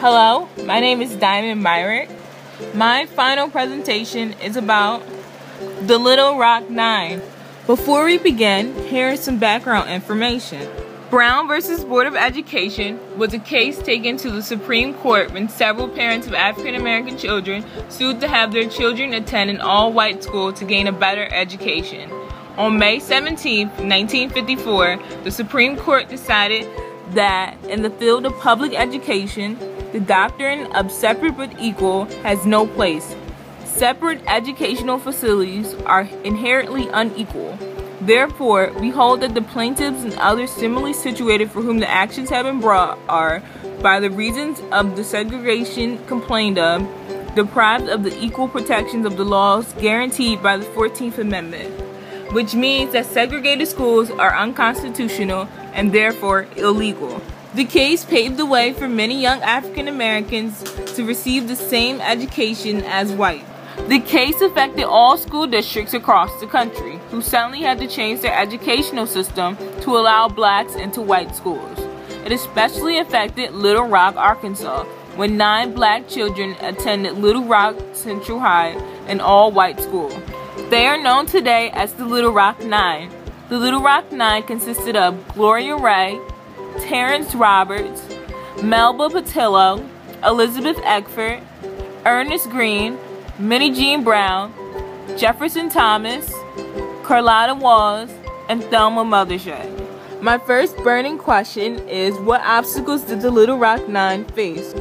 Hello, my name is Diamond Myrick. My final presentation is about the Little Rock Nine. Before we begin, here is some background information. Brown v. Board of Education was a case taken to the Supreme Court when several parents of African American children sued to have their children attend an all-white school to gain a better education. On May 17, 1954, the Supreme Court decided that in the field of public education, the doctrine of separate but equal has no place. Separate educational facilities are inherently unequal. Therefore, we hold that the plaintiffs and others similarly situated for whom the actions have been brought are, by the reasons of the segregation complained of, deprived of the equal protections of the laws guaranteed by the 14th Amendment, which means that segregated schools are unconstitutional and therefore illegal. The case paved the way for many young African Americans to receive the same education as white. The case affected all school districts across the country, who suddenly had to change their educational system to allow blacks into white schools. It especially affected Little Rock, Arkansas, when 9 black children attended Little Rock Central High, an all-white school. They are known today as the Little Rock Nine. The Little Rock Nine consisted of Gloria Ray, Terrence Roberts, Melba Patillo, Elizabeth Eckford, Ernest Green, Minnie Jean Brown, Jefferson Thomas, Carlotta Walls, and Thelma Mothershed. My first burning question is, what obstacles did the Little Rock Nine face?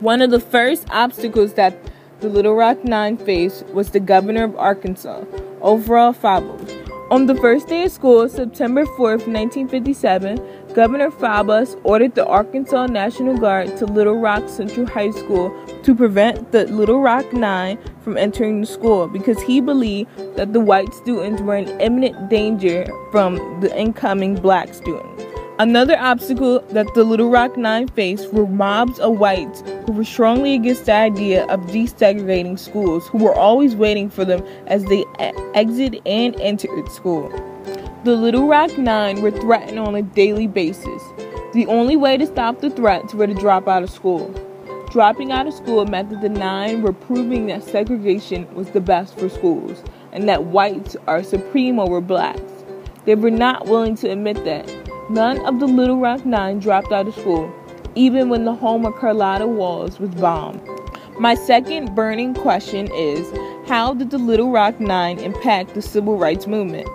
One of the first obstacles that the Little Rock Nine faced was the governor of Arkansas, Overall Faubus. On the first day of school, September 4th, 1957, Governor Faubus ordered the Arkansas National Guard to Little Rock Central High School to prevent the Little Rock Nine from entering the school because he believed that the white students were in imminent danger from the incoming black students. Another obstacle that the Little Rock Nine faced were mobs of whites who were strongly against the idea of desegregating schools, who were always waiting for them as they exited and entered school. The Little Rock Nine were threatened on a daily basis. The only way to stop the threats were to drop out of school. Dropping out of school meant that the Nine were proving that segregation was the best for schools, and that whites are supreme over blacks. They were not willing to admit that. None of the Little Rock Nine dropped out of school, even when the home of Carlotta Walls was bombed. My second burning question is, how did the Little Rock Nine impact the civil rights movement?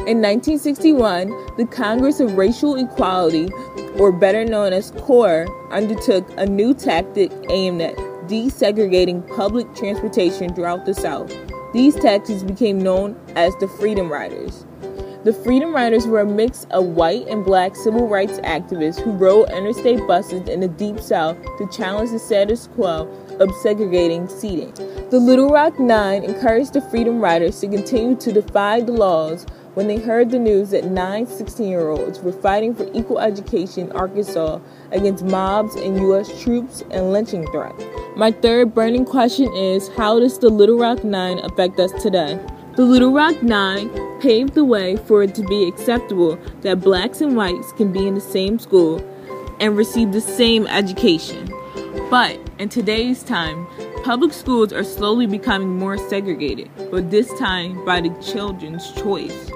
In 1961, the Congress of Racial Equality, or better known as CORE, undertook a new tactic aimed at desegregating public transportation throughout the South. These tactics became known as the Freedom Riders. The Freedom Riders were a mix of white and black civil rights activists who rode interstate buses in the Deep South to challenge the status quo of segregating seating. The Little Rock Nine encouraged the Freedom Riders to continue to defy the laws when they heard the news that 9 16-year-olds were fighting for equal education in Arkansas against mobs and U.S. troops and lynching threats. My third burning question is, how does the Little Rock Nine affect us today? The Little Rock Nine paved the way for it to be acceptable that blacks and whites can be in the same school and receive the same education. But in today's time, public schools are slowly becoming more segregated, but this time by the children's choice.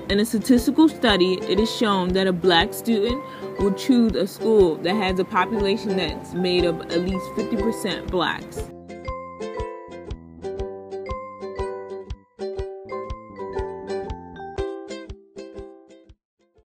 In a statistical study, it is shown that a black student will choose a school that has a population that's made of at least 50% blacks.